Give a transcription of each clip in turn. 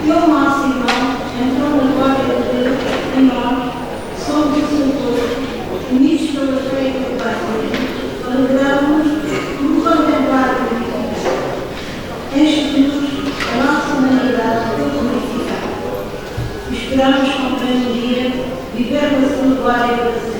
E ao nosso irmão, entrou na glória de Deus em nós, somos o seu povo, unidos pela fé e pela paz. Alegramos por contemplar a vida. Enche-nos a nossa humanidade glorificada. Esperamos com pleno dia viver na sua glória para sempre.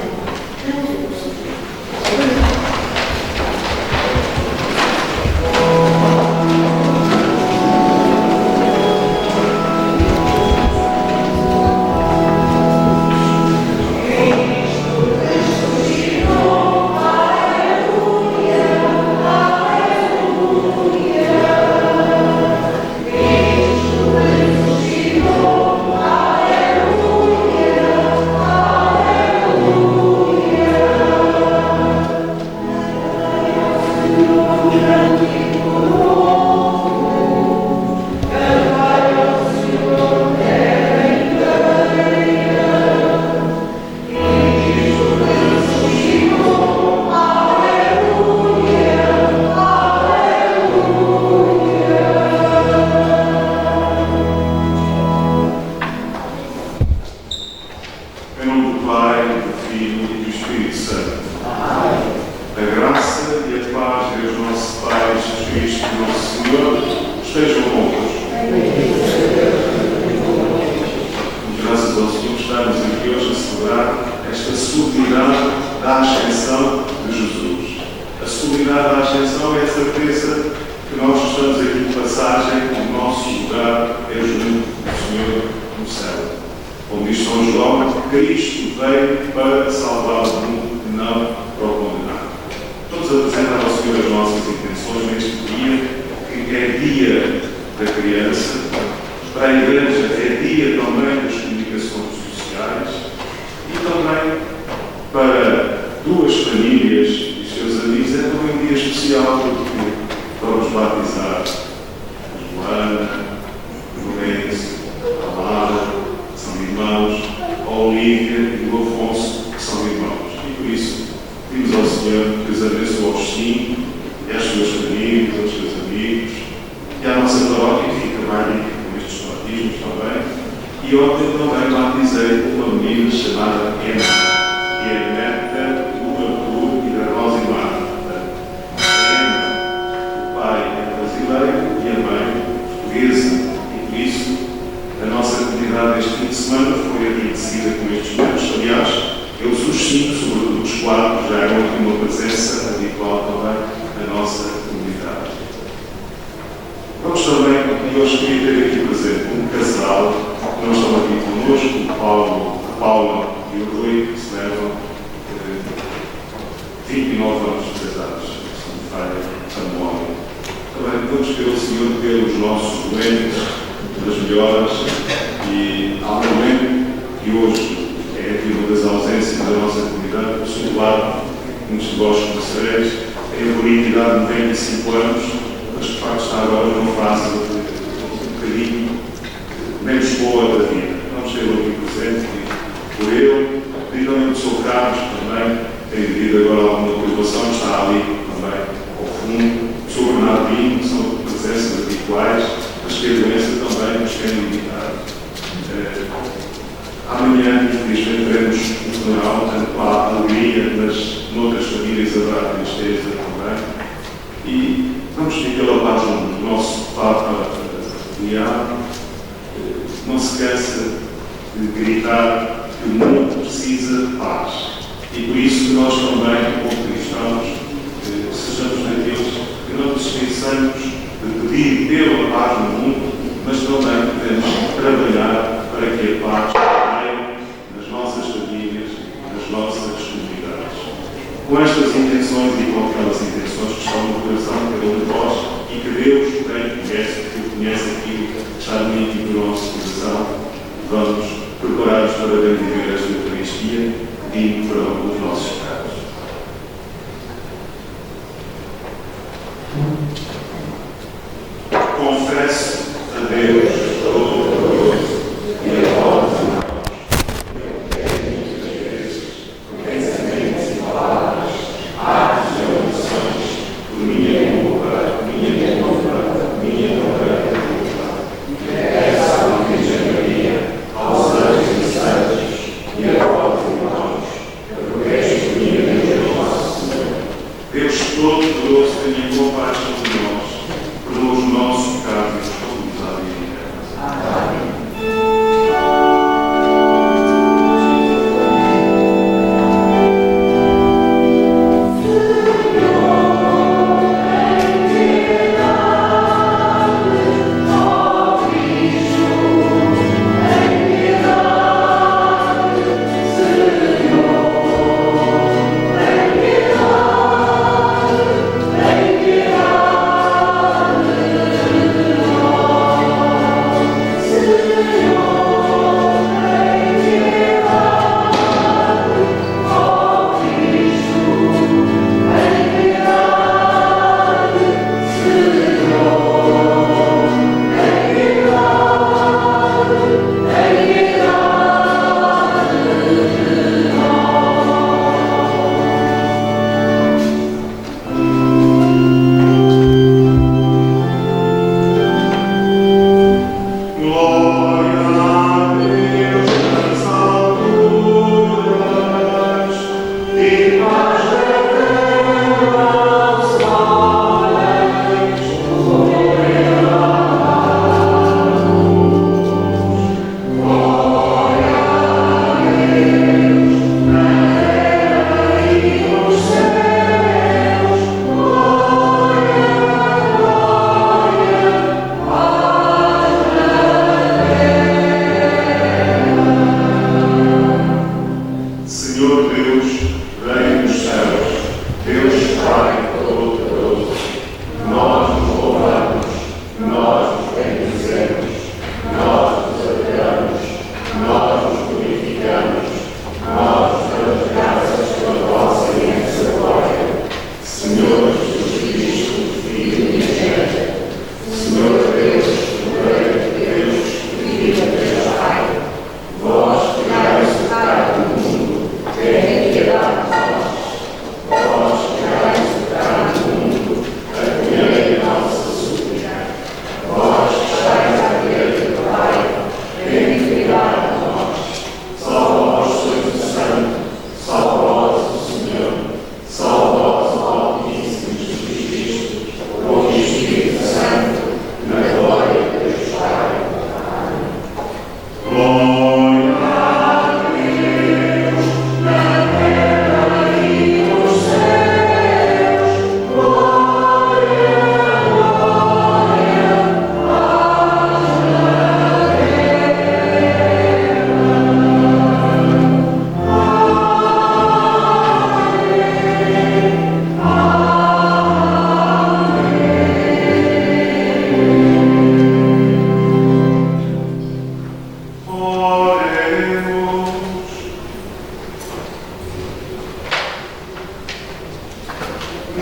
Minha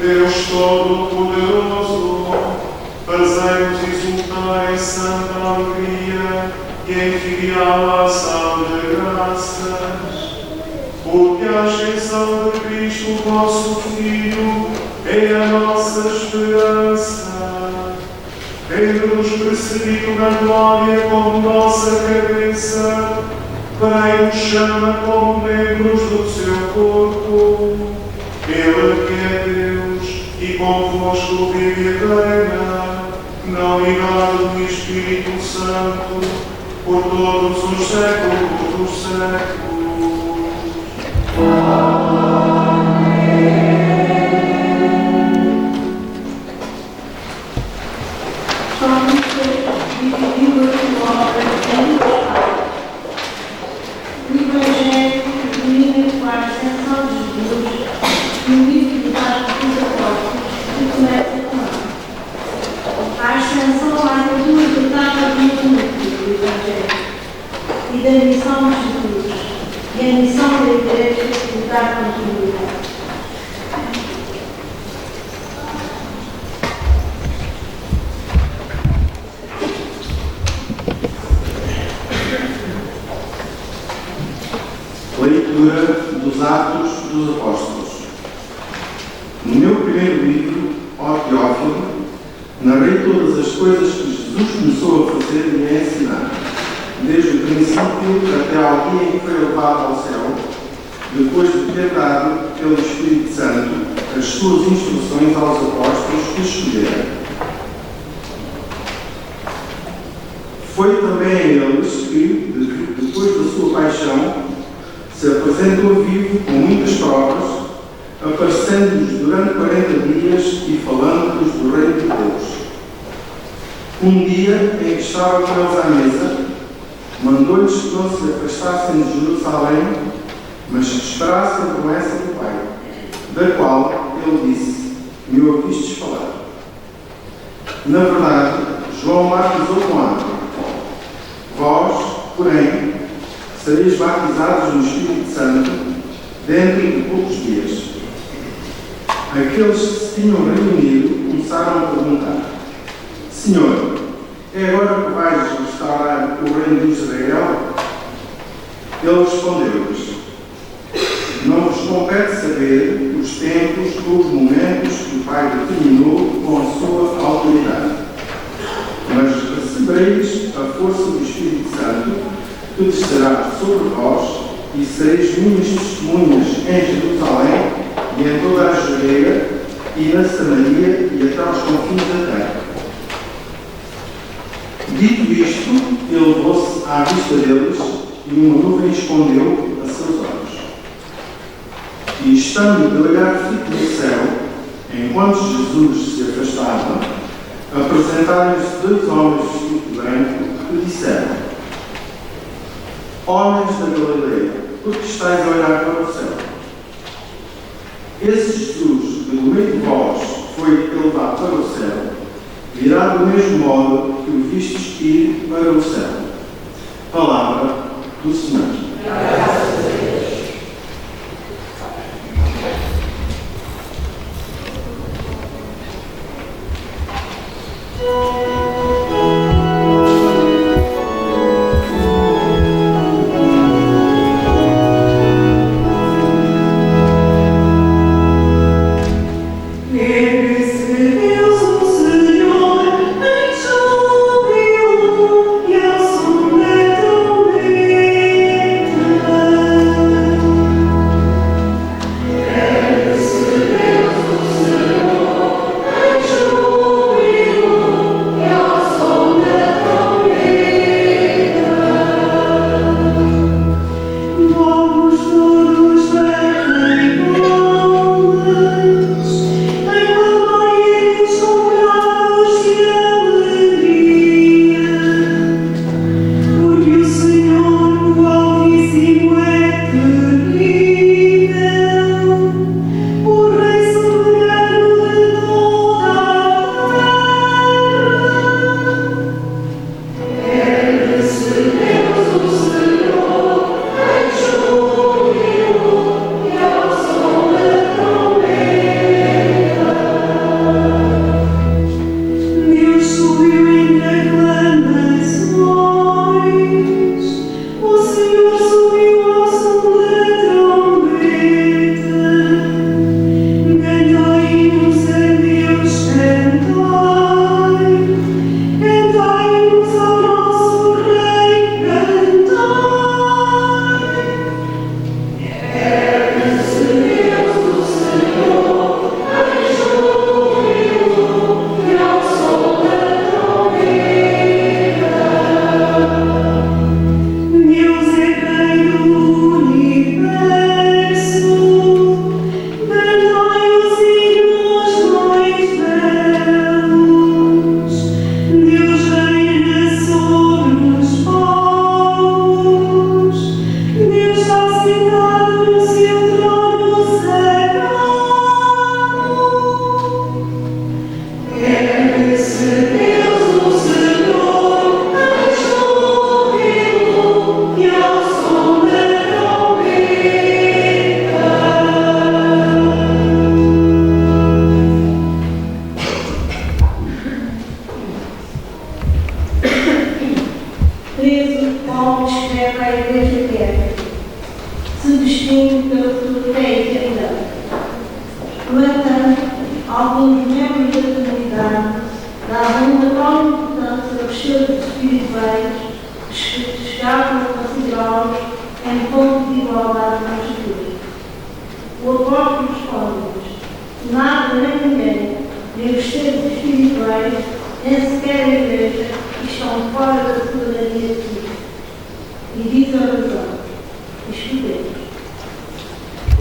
Deus Todo-Poderoso, fazei-nos exultar em santa alegria e em filial ação de graças, porque a ascensão de Cristo, vosso Filho, é a nossa esperança. Tendo-nos precedido na glória como nossa cabeça, bem nos chama como membros do seu corpo. Ele que é Deus e convosco vive e reina, na unidade do Espírito Santo, por todos os séculos dos séculos. Amém. Somos divididos em obras em o Evangelho divino para a ascensão de Jesus e o livro dos Atos dos Apóstolos, que começa com a ascensão às duas etapas do núcleo do Evangelho e da missão de Jesus e a missão da Igreja de dar continuidade. Leitura dos Atos dos Apóstolos. No meu primeiro livro, ó Teófilo, narrei todas as coisas que Jesus começou a fazer e a ensinar, desde o princípio até ao dia em que foi levado ao céu, depois de ter dado pelo Espírito Santo as suas instruções aos apóstolos que escolheram. Foi também a eles que, depois da sua paixão, se apresentou vivo com muitas provas, aparecendo-lhes durante 40 dias e falando-lhes do reino de Deus. Um dia, em que estava com eles à mesa, mandou-lhes que não se afastassem de Jerusalém, mas que esperassem a promessa do Pai, da qual ele disse: me ouvistes falar. Na verdade, João batizou com água. Vós, porém, sereis batizados no Espírito Santo dentro de poucos dias. Aqueles que se tinham reunido começaram a perguntar: Senhor, é agora que vais restaurar o reino de Israel? Ele respondeu-lhes: Não vos compete saber os tempos ou os momentos que o Pai determinou com a sua autoridade. Mas recebereis a força do Espírito Santo, que descerá sobre vós, e sereis minhas testemunhas em Jerusalém e em toda a Judeia e na Samaria e até aos confins da terra. Dito isto, ele levou-se à vista deles e uma nuvem escondeu a seus olhos. E estando de olhar fito no céu, enquanto Jesus se afastava, apresentaram-se 2 homens vestidos de branco que disseram: Homens da Galileia, por que estáis a olhar para o céu? Esse Jesus, que no meio de vós foi elevado para o céu, virá do mesmo modo que o vistes ir para o céu. Palavra do Senhor. Graças a Deus.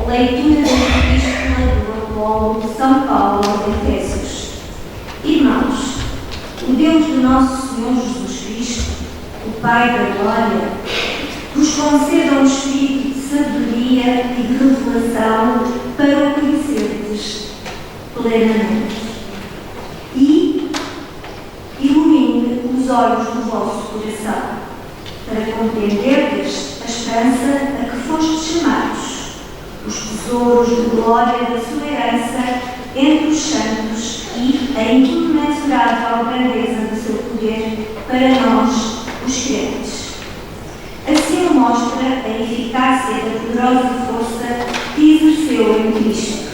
Leitura da Epístola do Apóstolo de São Paulo aos Efésios. Irmãos, o Deus do nosso Senhor Jesus Cristo, o Pai da Glória, vos conceda um espírito de sabedoria e de revelação para o conhecerdes plenamente. E ilumine os olhos do vosso coração, para compreenderdes a esperança a que fostes chamados, os tesouros de glória da sua herança entre os santos e a incomensurável grandeza do seu poder para nós, os crentes. Assim mostra a eficácia da poderosa força que exerceu em Cristo,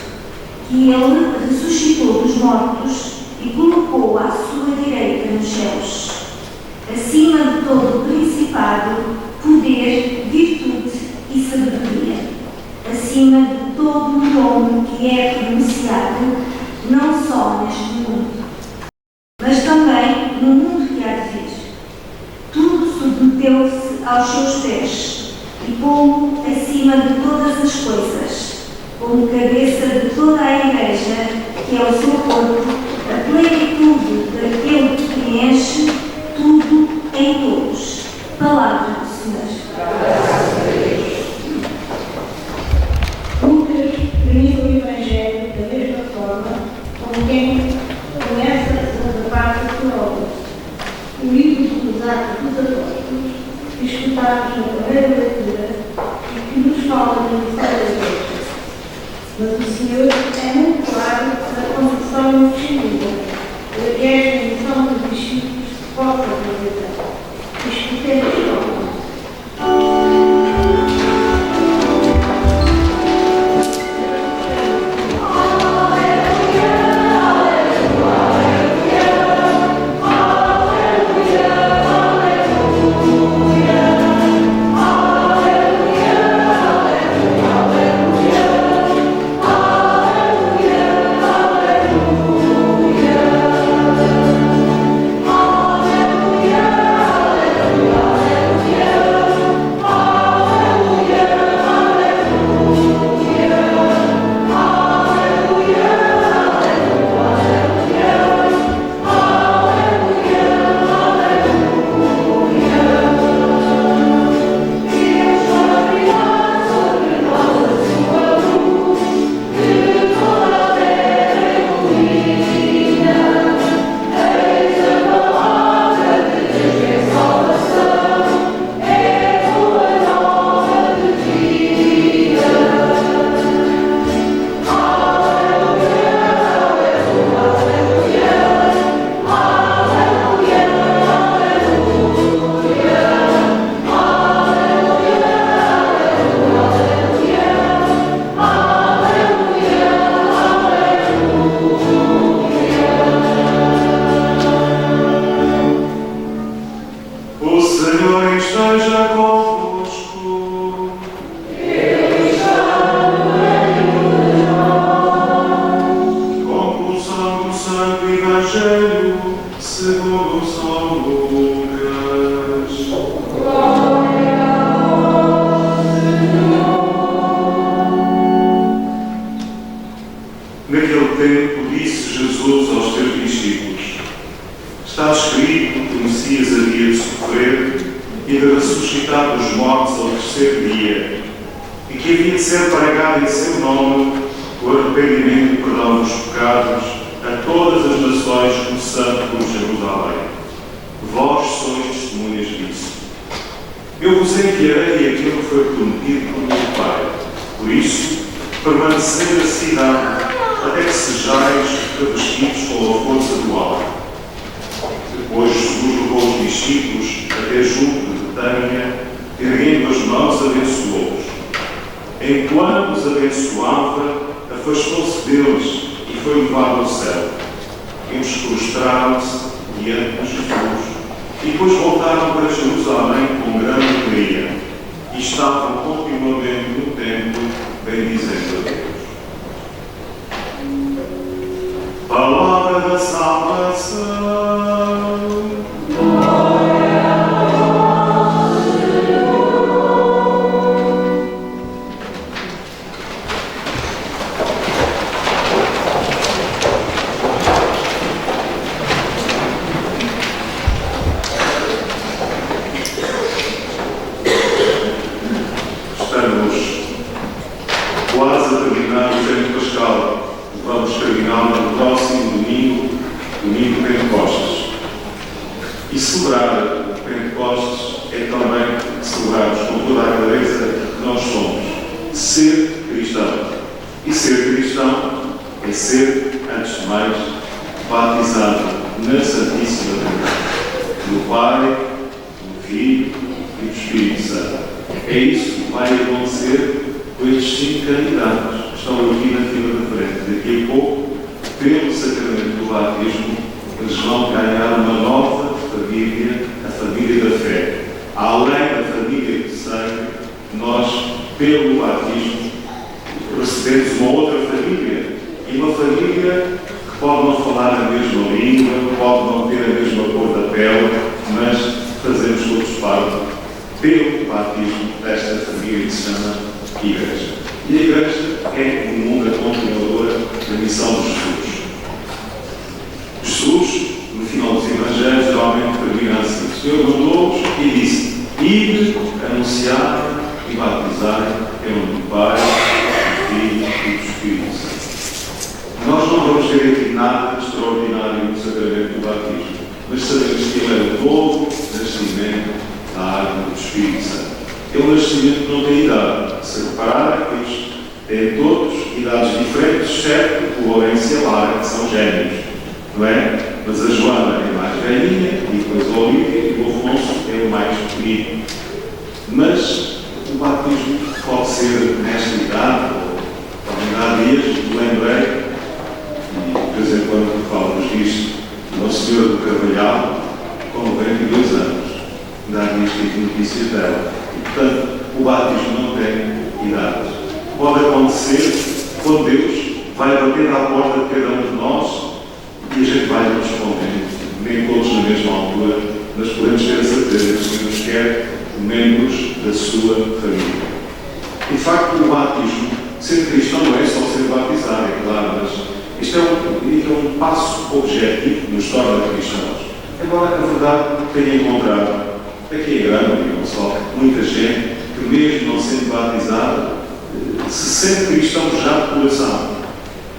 que ele ressuscitou dos mortos e colocou à sua direita nos céus, acima de todo o principado, poder, virtude e sabedoria, acima de todo o nome que é pronunciado, não só neste mundo, mas também no mundo que há de vir. Tudo submeteu-se aos seus pés e pô-lo acima de todas as coisas, como cabeça de toda a Igreja, que é o seu corpo, a plenitude daquele que preenche tudo em todos. Palavra do Senhor. Lucas termina o Evangelho da mesma forma como quem começa a segunda parte da sua obra. O livro dos Atos dos Apóstolos, que escutamos na primeira leitura e que nos fala da missão da Igreja. Mas o Senhor é muito claro na condução e disciplina, para que esta missão dos discípulos se possa realizar. Escutemos só. Naquele tempo disse Jesus aos seus discípulos: está escrito que o Messias havia de sofrer e de ressuscitar dos mortos ao terceiro dia, e que havia de ser pregado em seu nome o arrependimento e perdão dos pecados a todas as nações, começando por Jerusalém. Vós sois testemunhas disso. Eu vos enviarei aquilo que foi prometido por meu Pai. Por isso, permanecei na cidade, até que sejais revestidos com a força do alto. Depois Jesus levou os discípulos até junto de Betânia, erguendo as mãos, abençoou-os. Enquanto os abençoava, afastou-se deles e foi levado ao céu. Eles prostraram-se diante de Jesus e depois voltaram para Jerusalém com grande alegria e estavam continuamente no templo, bendizendo a Deus. Palavra da salvação. Estamos quase a terminar o tempo pascal. Vamos terminar no próximo domingo, domingo de Pentecostes. E celebrar Pentecostes é também toda a clareza que nós somos. Ser cristão. E ser cristão é ser, antes de mais, batizado na Santíssima Trindade, do Pai, do Filho e do Espírito Santo. É isso que vai acontecer com estes 5 candidatos que estão aqui na fila da frente. Daqui a pouco, pelo sacramento do batismo, eles vão ganhar uma nova família, a família da fé. Além da família de sangue, nós, pelo batismo, recebemos uma outra família. E uma família que pode não falar a mesma língua, pode não ter a mesma cor da pele, mas fazemos todos parte, pelo batismo, desta família que se chama Igreja. E a Igreja é, no mundo, a continuadora da missão de Jesus. Jesus, no final dos Evangelhos, geralmente termina assim: o Senhor mandou-vos e disse: ide, anunciar e batizar em nome do Pai, do Filho e do Espírito Santo. Nós não vamos ter aqui nada de extraordinário no sacramento do batismo, mas sabemos que ele é o novo nascimento da água do Espírito Santo. É um nascimento que não tem idade. Se repararem, eles têm todos idades diferentes, exceto o Lourenço e a Lara, que são gêmeos, não é? Mas a Joana é mais velhinha, e depois a Olívia, e o Afonso é o mais pequenino. Mas o batismo pode ser nesta idade, ou podem dar dias, lembrei, e de vez em quando falo-vos disto, de uma senhora do Carvalhal, com 92 anos. Ainda há dias que tive notícias dela. E, portanto, o batismo não tem idade. Pode acontecer quando Deus vai bater à porta de cada um de nós e a gente vai respondendo, nem todos na mesma altura, mas podemos ter a certeza que o Senhor nos quer membros da sua família. E, de facto, o batismo, ser cristão não é só ser batizado, é claro, mas isto é um passo objetivo que nos torna cristãos. Embora, na verdade, tenha encontrado aqui em Grândola, e não só, muita gente que, mesmo não sendo batizado, se sente cristão já de coração.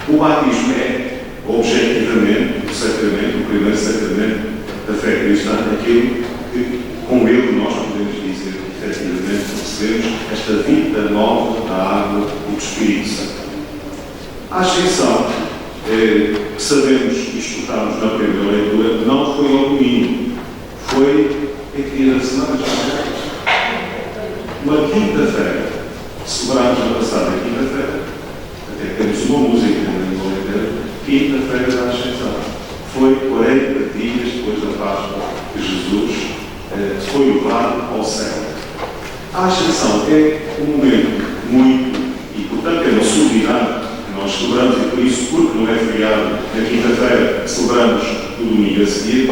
O batismo é, objetivamente, o sacramento, o primeiro sacramento da fé cristã, aquilo que, com ele, nós podemos dizer que, efetivamente, recebemos esta vida nova da água e do Espírito Santo. A ascensão, que sabemos e escutamos na primeira leitura, não foi ao domingo, foi em que dia da semana já? Uma quinta-feira. Celebramos na passada quinta-feira, até temos uma música na língua inteira, quinta-feira da Ascensão. Foi 40 dias depois da Páscoa que Jesus foi levado ao céu. A Ascensão é um momento muito, e portanto é uma solenidade que nós celebramos, e por isso, porque não é feriado na quinta-feira, celebramos o domingo a seguir.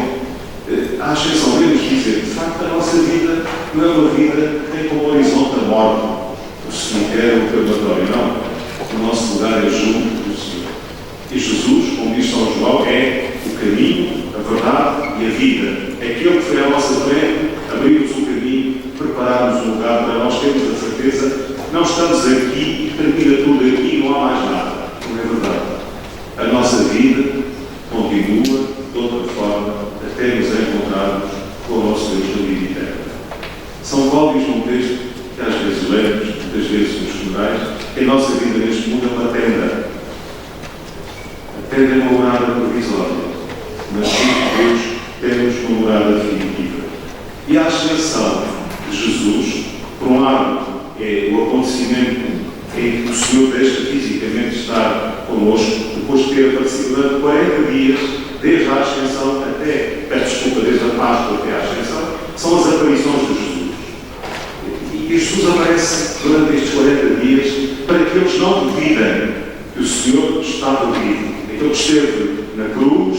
A Ascensão devemos dizer, de facto, a nossa vida não é uma vida que tem como horizonte a morte, o cemitério, o crematório, não. O nosso lugar é junto do Senhor. E Jesus, como diz São João, é o caminho, a verdade e a vida. É aquele que foi à nossa frente, abrir-nos o caminho, preparar-nos um lugar para nós termos a certeza que não estamos aqui e termina tudo aqui e não há mais nada. Não é verdade. A nossa vida continua de outra forma até nos encontrarmos com o nosso Deus da vida eterna. São Paulo diz num texto que às vezes lemos, muitas vezes nos funerais, que a nossa vida neste mundo é uma tenda. A tenda é uma morada provisória, mas com Deus temos uma morada definitiva. E a ascensão de Jesus, por um lado, é o acontecimento em que o Senhor deixa fisicamente estar connosco, depois de ter aparecido durante 40 dias, desde a ascensão até, desde a Páscoa até a ascensão, são as aparições de Jesus. E Jesus aparece durante estes 40 dias para que eles não duvidem que o Senhor estava vivo. Aquele que esteve na cruz,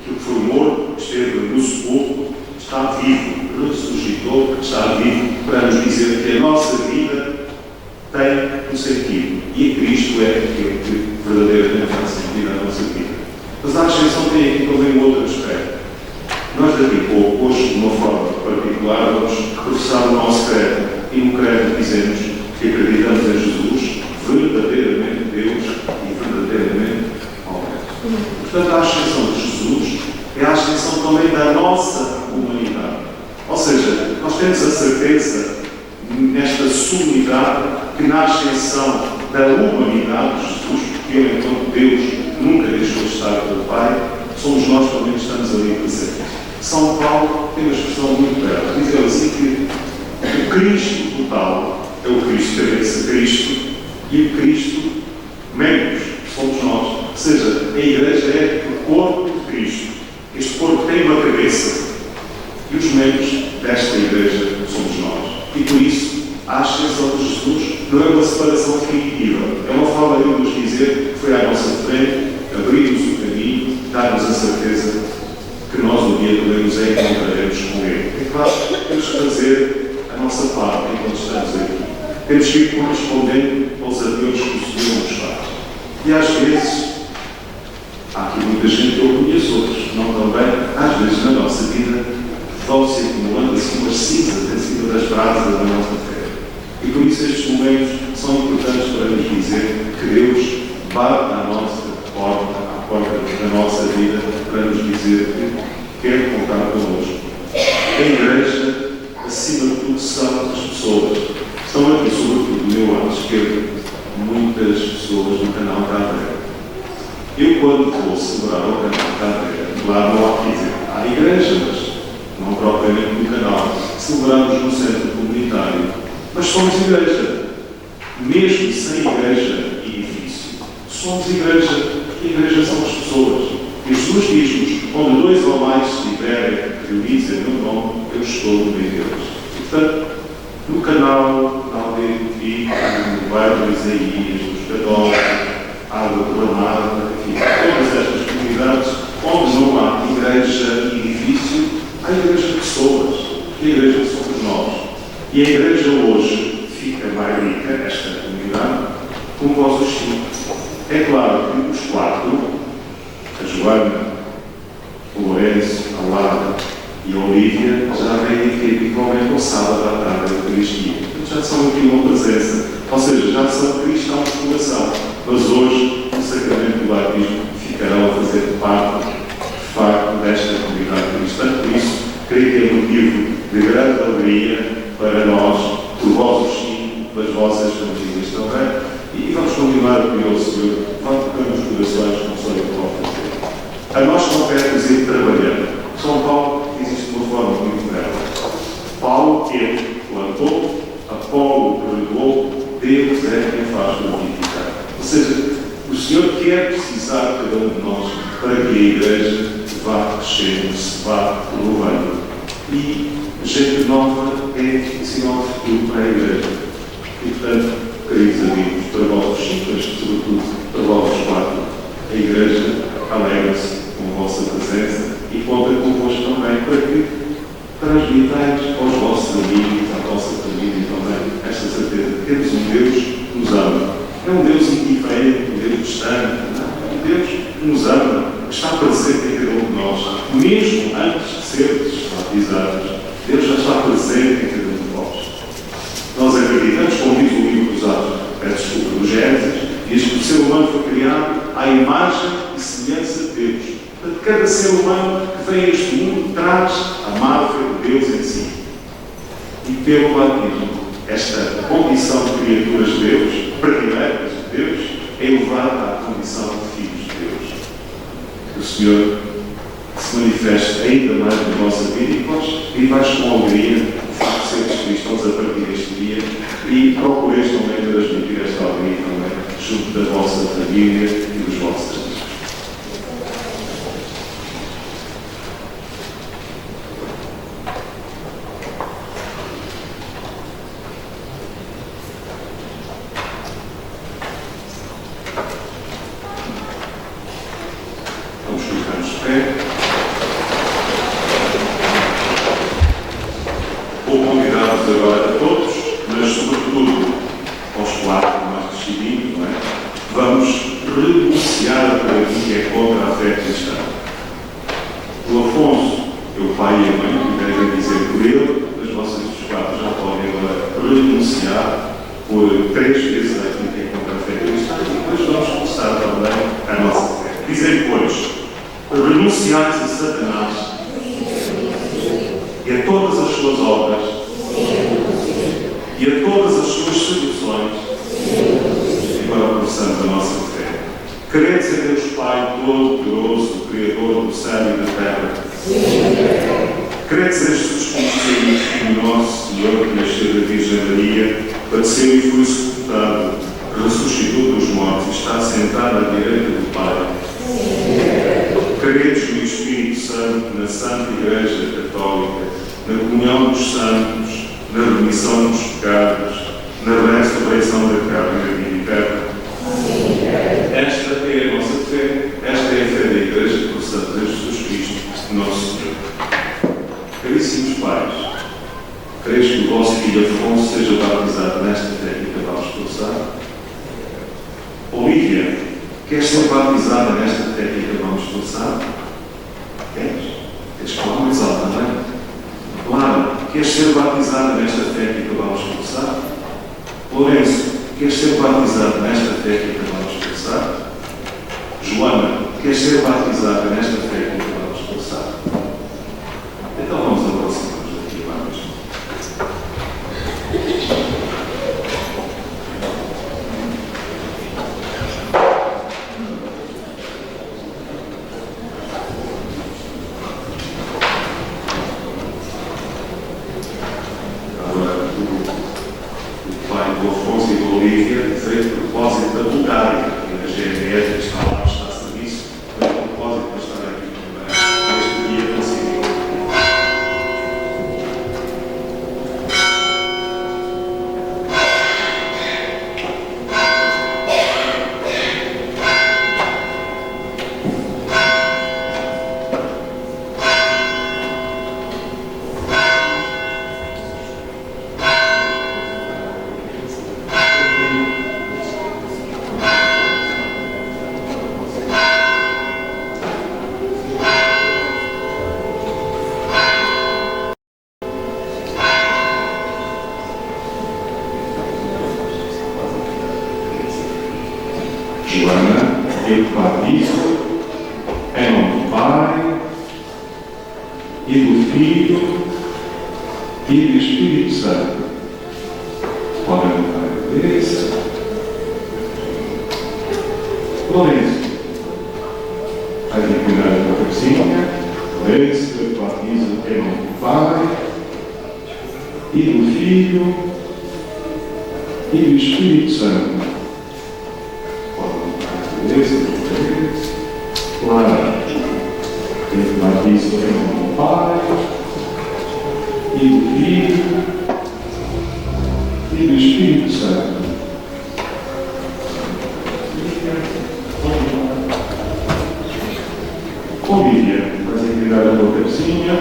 aquele que foi morto, que esteve no sepulcro, está vivo, ressuscitou, está vivo, para nos dizer que a nossa vida tem um sentido. E Cristo é aquele que verdadeiramente dá sentido à nossa vida. Mas a ascensão tem aqui também um outro aspecto. Nós daqui a pouco, hoje, de uma forma particular, vamos reforçar o nosso credo. E no credo dizemos que acreditamos em Jesus, verdadeiramente Deus e verdadeiramente homem. Portanto, a ascensão de Jesus é a ascensão também da nossa humanidade. Ou seja, nós temos a certeza, nesta solenidade que na ascensão da humanidade de Jesus, porque Ele, enquanto Deus, nunca deixou de estar com o Pai, somos nós também que estamos ali presentes. São Paulo tem uma expressão muito bela, diz ele assim que o Cristo total é o Cristo cabeça, Cristo, e o Cristo membros, somos nós. Ou seja, a Igreja é o corpo de Cristo. Este corpo tem uma cabeça e os membros desta Igreja somos nós. E por isso, a ascensão de Jesus não é uma separação definitiva. É uma forma de nos dizer que foi à nossa frente, abrir-nos o caminho, dar-nos a certeza que nós um dia também nos encontraremos com Ele. É claro, temos que fazer a nossa parte enquanto estamos aqui. Temos que ir correspondendo aos apelos que o Senhor nos faz. E às vezes, há aqui muita gente que eu conheço, outros não também, às vezes na nossa vida vão-se acumulando assim umas cinzas em cima das brasas da nossa fé. E por isso estes momentos são importantes para nos dizer que Deus bate à nossa porta, à porta da nossa vida, para nos dizer que quer contar connosco. A Igreja, acima de tudo, são as pessoas. Estão aqui, sobretudo, do meu lado esquerdo, muitas pessoas no canal Cadeira. Eu, quando vou celebrar o canal Cadeira, lá não há que dizer, há igreja, mas não propriamente no canal. Celebramos no centro comunitário, mas somos igreja. Mesmo sem igreja e edifício, somos igreja, porque a igreja são as pessoas. E Jesus diz-nos, onde dois ou mais estiverem reunidos em meu nome, eu estou no meio deles. E, portanto, no canal, na aldeia do Pico, no bairro de Isaías, nos Católicos, Água Clamada, enfim, todas estas comunidades onde não há igreja e edifício, há igreja de pessoas, porque a igreja somos nós. E a igreja hoje fica mais rica, esta comunidade, com vós os cinco. É claro que os quatro, a Joana, o Lourenço, a Lara e a Olívia, já vêm aqui habitualmente ao sábado à tarde da Eucaristia. Já são aqui uma presença, ou seja, já são cristãos de coração. Mas hoje, o sacramento do batismo ficará a fazer parte, de facto, desta comunidade cristã. Por isso, creio que é motivo de grande alegria para nós, por vós os cinco, das vossas famílias também. E vamos continuar a pedir ao Senhor, vamos tocar nos corações, como só eu posso fazer. A nós compete ir trabalhando. São Paulo diz isto de uma forma muito bela. Paulo, ele plantou, Apolo regou, Deus é quem faz frutificar. Ou seja, o Senhor quer precisar de cada um de nós para que a Igreja vá crescendo, se vá renovando. E gente nova é sinal de futuro para a Igreja. E, portanto, queridos amigos, para vós os cinco, mas sobretudo para vós os quatro, a Igreja alegra-se com a vossa presença e conta convosco também para que transmitais aos vossos amigos, à vossa família também, esta certeza de que temos um Deus que nos ama. Não é um Deus indiferente, um Deus distante, não. É um Deus que nos ama, que está presente em cada um de nós. Mesmo antes de sermos batizados, Deus já está presente em cada um de vós. Nós acreditamos, como diz o livro dos Atos, peço desculpa, do Gênesis, diz que o ser humano foi criado à imagem e semelhança de Deus. Portanto, cada ser humano que vem a este mundo traz a marca de Deus em si. E pelo batismo, esta condição de criaturas de Deus, prediletas de Deus, é elevada à condição de filhos de Deus. Que o Senhor se manifeste ainda mais na nossa vida e nós vivais com alegria o facto de sermos cristãos a partir deste dia e procureis também transmitir esta alegria também junto da vossa família e dos vossos amigos. e a todas as suas seduções, e para o coração da nossa fé. Credes em Deus Pai Todo-Poderoso, Criador do céu e da terra. Credes em Jesus Cristo, Filho nosso Senhor, que nasceu da Virgem Maria, padeceu e foi sepultado, ressuscitou dos mortos e está sentado à direita do Pai. Credes no Espírito Santo, na Santa Igreja Católica, na comunhão dos santos, na remissão dos pecados, na ressurreição da carne e da vida eterna. Esta é a nossa fé, esta é a fé da Igreja por Santo Jesus Cristo, nosso Senhor. Caríssimos pais, crees que o vosso filho Afonso seja batizado nesta fé que acabamos de passar? Olívia, queres ser batizada nesta fé que acabamos de passar? Queres? Queres falar mais alto também? Clara, queres ser batizada nesta fé que acabamos de passar? Lourenço, queres ser batizado nesta fé que acabamos de passar? Joana, queres ser batizada nesta fé que acabamos de passar? Então vamos aproximar-nos daqui, vamos. Agora, o pai do Afonso e do Olívia fez propósito da Bulgária, e da GMR que está lá, está a serviço, fez propósito para estar aqui também, neste dia consigo. Joana, eu te batizo em nome do Pai e do Filho e do Espírito Santo. Podem levantar a cabeça. Lourenço, vais inclinar a tua cabecinha. Lourenço, eu te batizo em nome do Pai e do Filho e do Espírito Santo. Clara, eu batizo em nome do Pai e do Filho e do Espírito Santo. Olívia, vais inclinar a tua cabecinha.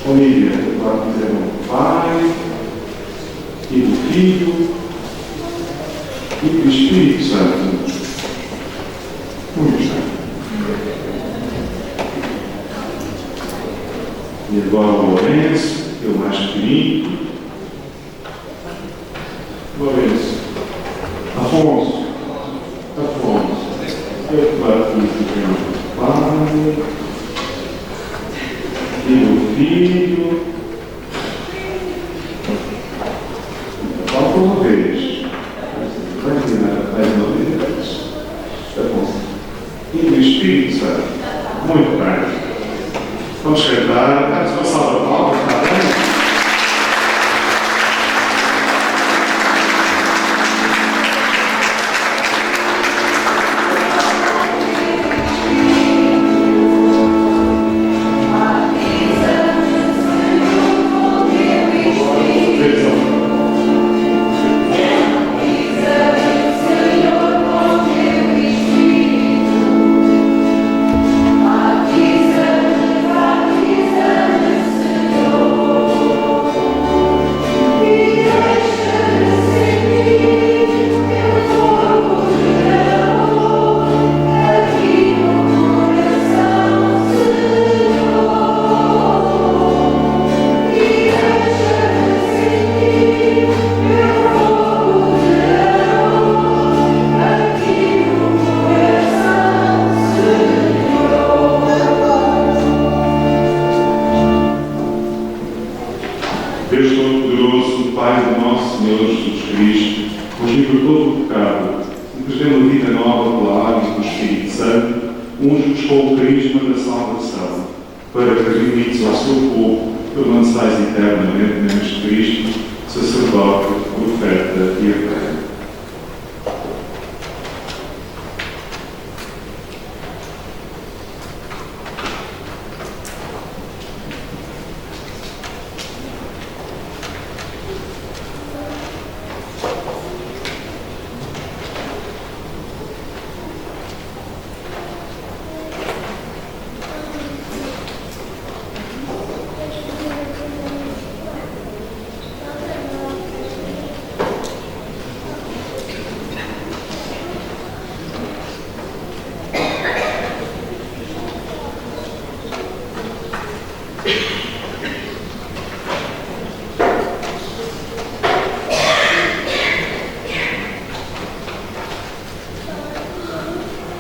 Olívia, eu batizo em nome do Pai e do Filho e do Espírito Santo. Muito bem. E agora o Lourenço, que é o mais pequenino. Lourenço. Afonso. Eu te batizo em nome do Pai e do Filho. Falta uma vez. Vai tirar mais uma vez. Afonso. E do Espírito Santo. Muito bem. Vamos cantar. Vamos uma salva de palmas, está bem? Deus Todo-Poderoso, Pai do de nosso Senhor Jesus Cristo, nos libertou do pecado e nos deu uma vida nova pela água do Espírito Santo, unge-nos com o carisma da salvação, para que, reunidos ao seu povo, permaneçais eternamente neste Cristo, sacerdote, profeta e rei.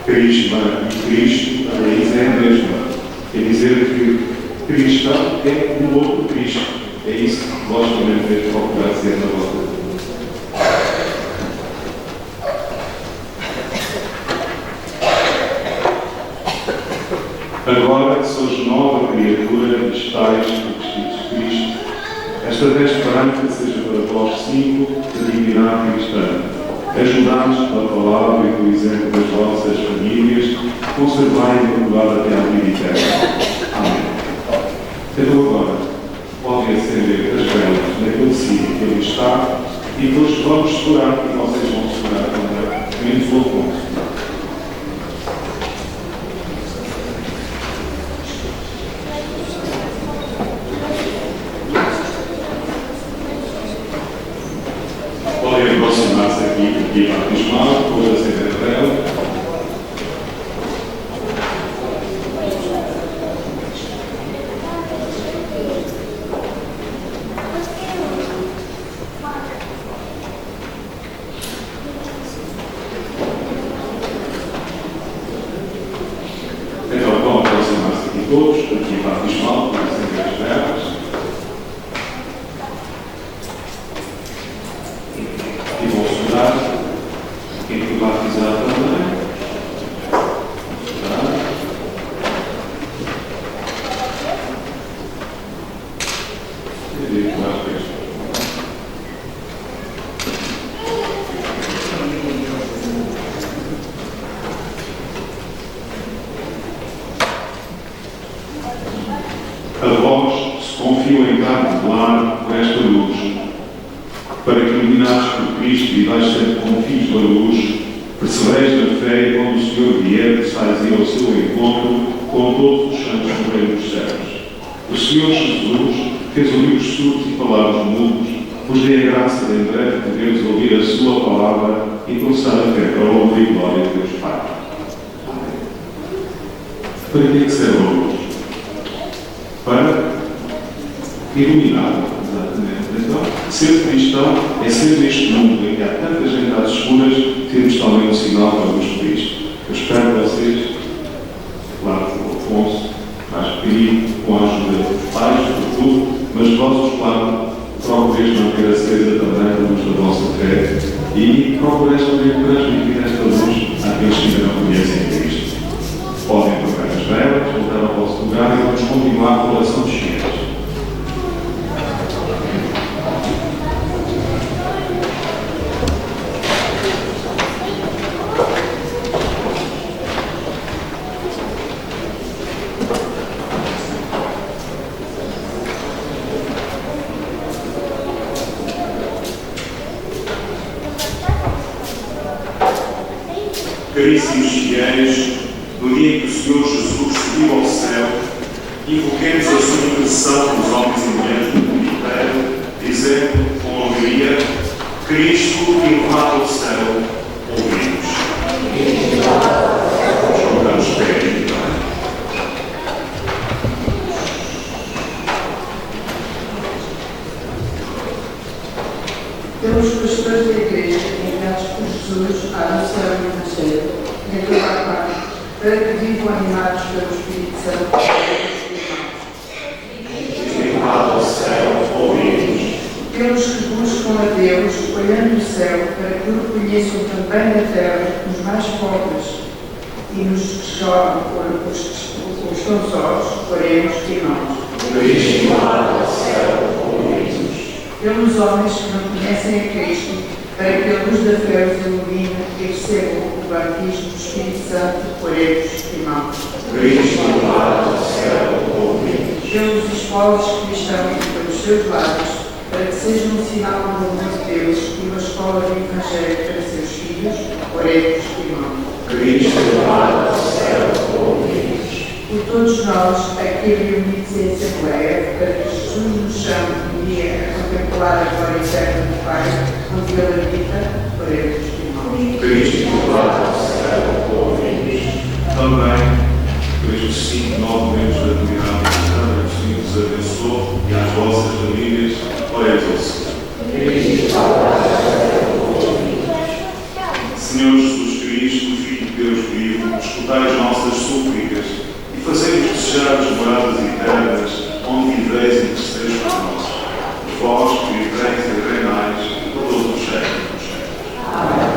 Crisma e Cristo, a raiz é a mesma. Quer dizer que cristão é um outro Cristo. É isso que vós também devem procurar dizer na vossa vida. Agora que sois nova criatura, estáis revestidos de Cristo. Esta veste branca seja para vós símbolo da divindade cristã. Ajudai-nos pela palavra e pelo exemplo das vossas famílias, conservai a imaculada até à vida eterna. Amém. Então agora, podem acender as velas naquele sítio que ali está e depois vamos segurar, e vocês vão segurar também, menos o Afonso. Podem aproximar-se aqui batismal, depois acender a vela. Então vão aproximar-se aqui todos, aqui batismal, depois acender as velas. E vão segurar. Quem foi batizado também. Segurar. E digo mais vezes. A vós se confio em carne por esta luz, para que, iluminados por Cristo, vivais sempre como filhos da luz, persevereis na fé e quando o Senhor vier, estais aí ao seu encontro com todos os santos do reino dos céus. O Senhor Jesus fez ouvir os surdos e falar os mudos, vos dê a graça de em breve poderes ouvir a sua palavra e começar a fé para a louvor e glória de Deus Pai. Amém. Para que é que serve a luz? Para iluminar. Exatamente. Então, ser cristão é ser neste mundo em que há tanta gente às escuras, temos também um sinal para a luz de Cristo. Eu espero que vocês, claro, o Afonso, mais querido, com a ajuda dos pais, do tudo, mas vossos, claro, procureis manter acesa também a luz da vossa fé e procureis também transmitir esta luz àqueles que ainda não conhecem Cristo. Podem apagar as velas, voltar ao vosso lugar e vamos continuar com a oração de Chias. Caríssimos fiéis, no dia em que o Senhor Jesus subiu ao céu, invoquemos a sua intercessão pelos homens e mulheres do mundo inteiro, dizendo com alegria: Cristo, elevado ao céu, ouvimos. Jogamos pé e Temos pastores da Igreja enviados por Jesus a anunciar o Evangelho em toda a parte, para que vivam animados pelo Espírito Santo. elevado ao céu, ouvimos. pelos que buscam a Deus, olhando o céu, para que o reconheçam também na terra os mais pobres e nos que choram, os que estão sós, oremos e nós. Pelos homens que não conhecem a Cristo, para que a luz da fé os ilumine e recebam o batismo do Espírito Santo, oremos e nós. Pelos esposos cristãos e pelos seus lares, para que sejam um sinal do amor de Deus e uma escola do Evangelho para seus filhos, oremos e nós. Por todos nós, aqui reunidos em Assembleia, para que Jesus nos chame um dia a contemplar a glória eterna do Pai, onde Ele habita, oremos e nós. Também, por estes 5 momentos da comunidade cristã, que o Senhor vos abençoe e às vossas famílias, oremos ao Senhor. Senhor Jesus Cristo, Filho de Deus vivo, escutai as nossas súplicas e fazei-nos desejar as moradas eternas, onde viveis e intercederes por nós. Vós que viveis e reinais por todos os séculos dos séculos. Amém.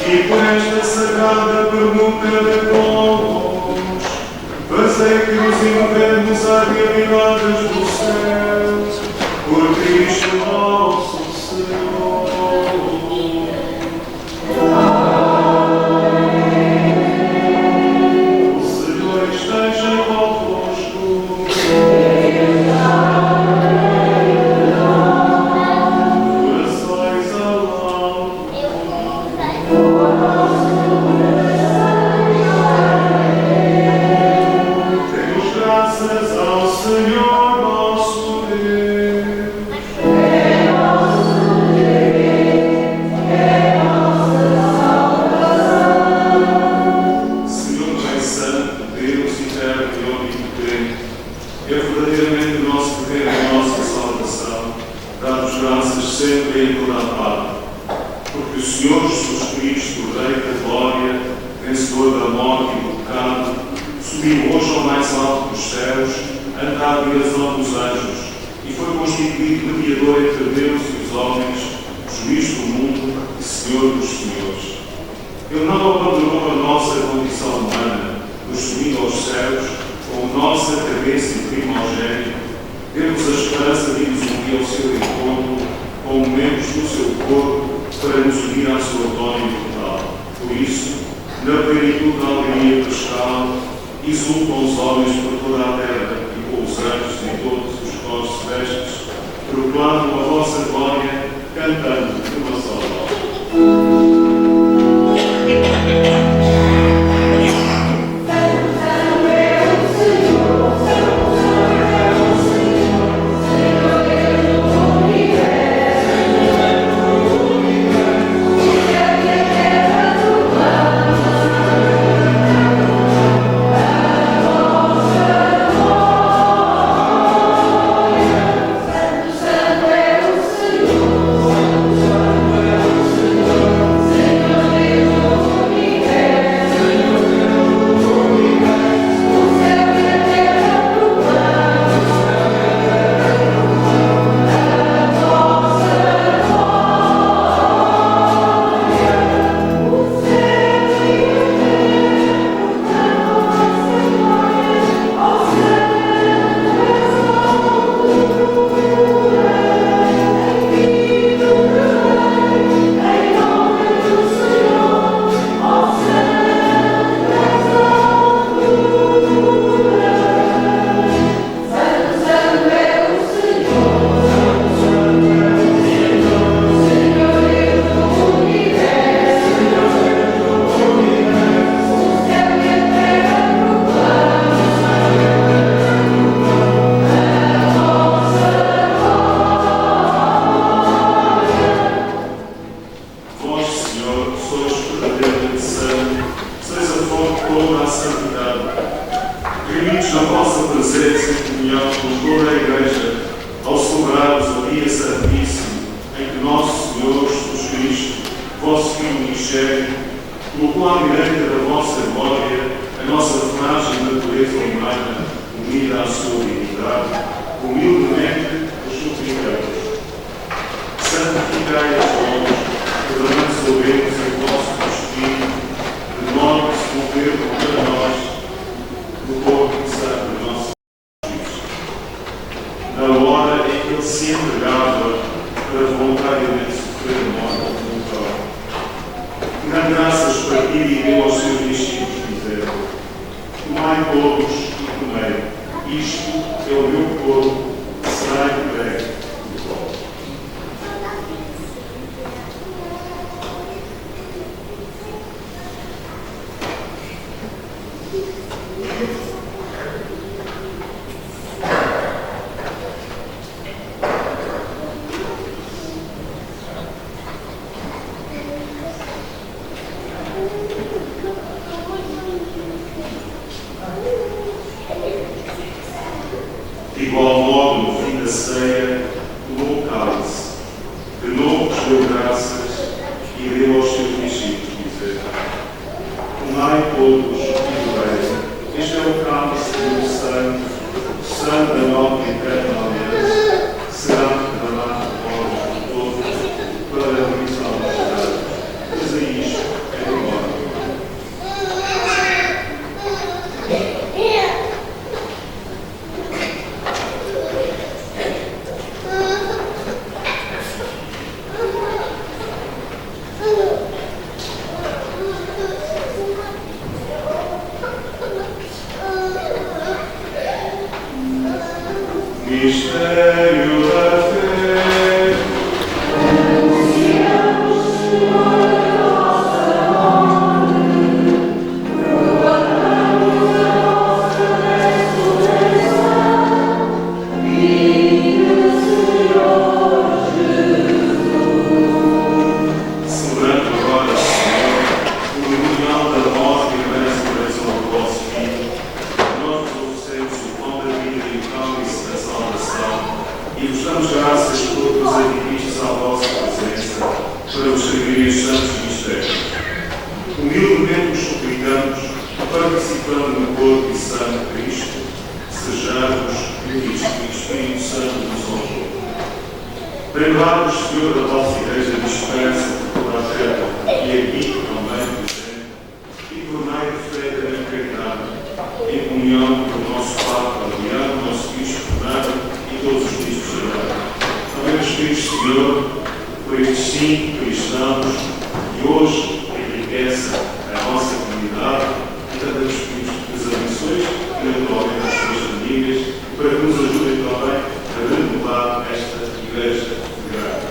E por esta sagrada pergunta de todos, Fazei que nos inventemos a realidades do céu, por Cristo nosso Senhor. O Senhor esteja convosco. Corações alto. Demos graças ao Senhor nosso Deus. Senhor Pai Santo, Deus eterno e onipotente, é verdadeiramente o nosso dever e a nossa salvação, dar-vos graças sempre e em toda a parte, porque o Senhor Jesus Cristo, Rei da Glória, vencedor da morte e do pecado, subiu hoje ao mais alto dos céus, anda à direção dos anjos, e foi constituído mediador entre Deus e os homens, juiz do mundo e Senhor dos senhores. Ele não abandonou a nossa condição humana, nos subindo aos céus, com nossa cabeça e primogênito, deu-nos a esperança de irmos um dia ao seu encontro, como membros do seu corpo, para nos unir à sua glória total. Por isso, na plenitude da alegria pascal, exultam os homens por toda a terra e com os anjos em todos os cores celestes, proclamam a vossa glória, cantando uma só voz. De igual modo, no fim da ceia, tomou o cálice, de novo vos deu graças e deu aos seus discípulos, dizendo: tomai todos e bebei, este é o cálice do meu sangue, o sangue da nova e eterna aliança, será derramado por vós todos para a remissão dos pecados. Fazei isto em memória. Mistério da fé. Anunciamos a nossa morte, proclamamos a nossa ressurreição. Viva Senhor Jesus. Celebrando agora, Senhor, o memorial da morte e da ressurreição do vosso Filho, nós vos oferecemos o pão da vida e o cálice da salvação e vos damos graças por vos admitirdes à vossa presença para vos servir os santos mistérios. Humildemente vos suplicamos, participando no corpo e sangue de Cristo, sejamos unidos que o Espírito Santo nos honre. Lembrai-vos, Senhor, da vossa Igreja dispersa por toda a terra e aqui também presente, e tornai-vos feita na caridade, em comunhão com o nosso Papa, Adriano, nosso Bispo Fernando e todos os bispos da Terra. Também os Espíritos, Senhor, por estes 5 cristãos que hoje enriquecem a nossa comunidade e também os Espíritos que os abençoe e naturalmente as suas famílias, para que nos ajudem também a renovar esta Igreja de graça.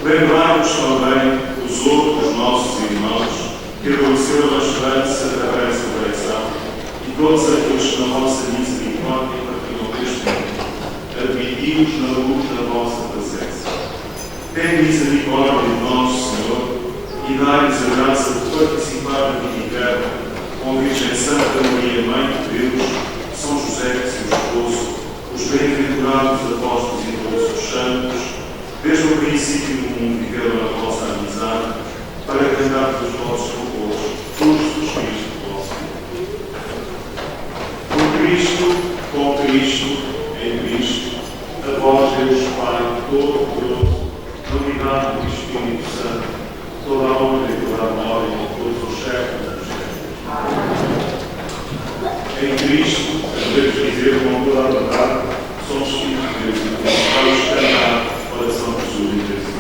Lembrai-vos também os outros nossos irmãos que adormeceram a esperança da ressurreição e todos aqueles que na vossa misericórdia partilham deste mundo. Admiti-os na luz da vossa presença. Tem misericórdia de nós, Senhor, e dai-nos a graça de participar da vida eterna com a Virgem Santa Maria, Mãe de Deus, São José, seu esposo, os bem-aventurados apóstolos e todos os santos, desde o princípio do mundo viveram a vossa amizade, para cantar os vossos louvores, justos Cristo vosso. Por Cristo, com Cristo, em Cristo, a vós, Deus Pai, Todo-Poderoso, na unidade do Espírito Santo, toda a honra e toda a glória em todos os séculos dos séculos. Em Cristo, devemos dizer com toda a verdade, somos filhos de Deus e vamos cantar a oração de Jesus e Jesus.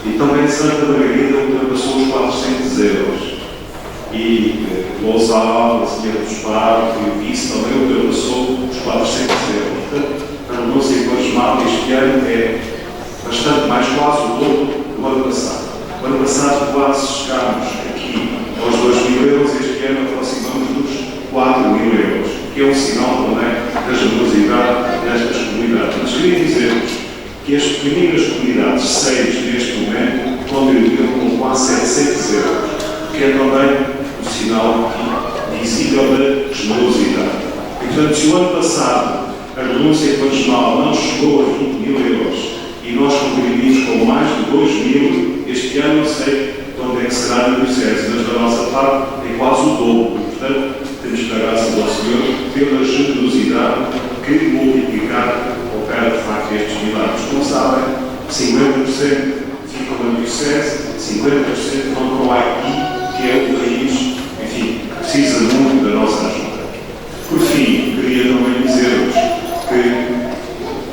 E também Santa Margarida ultrapassou os 400 euros. E Lousal, a Senhora do Esparto e o Vice também ultrapassou os 400 euros. Portanto, a renúncia quaresmal este ano é bastante mais, quase o dobro do ano passado. O ano passado quase chegámos aqui aos 2.000 euros, este ano aproximamos dos 4.000 euros, que é um sinal também da generosidade destas comunidades. Mas queria dizer-vos que as pequeninas comunidades, 6 neste momento, contribuíram com quase 700 euros, que é também um sinal visível da generosidade. E, portanto, se o ano passado a renúncia quaresmal não chegou a 20.000 euros e nós contribuímos com mais de 2.000, este ano não sei de onde é que será a diocese, mas da nossa parte é quase o dobro. Portanto, temos que dar graças ao Senhor pela generosidade que multiplicar opera de facto estes milagres. Como sabem, 50% ficam na diocese, 50% vão para o Haiti, que é o país, enfim, que precisa muito da nossa ajuda. Por fim, queria também dizer-vos que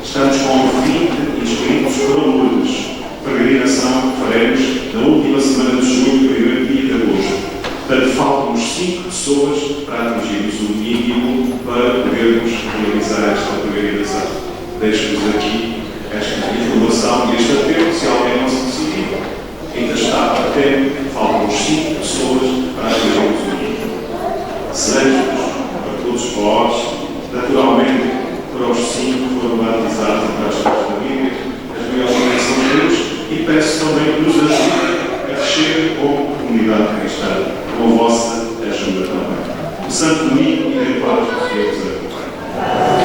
estamos com 20 inscritos para Lourdes, peregrinação que faremos na última semana de julho, primeiro dia de agosto. Portanto, faltam-nos 5 pessoas para atingirmos o mínimo para podermos realizar esta peregrinação. Deixo-vos aqui esta informação e este apelo, se alguém não se decidir, ainda está a tempo, faltam-nos 5 pessoas para atingirmos o mínimo. Desejo-vos para todos vós, naturalmente para os 5 que foram batizados e para as suas famílias, as maiores bênçãos de Deus, e peço também que nos ajudem a crescer como comunidade cristã, com a vossa ajuda também. O Santo Domingo e a paz do Senhor vos acompanhe.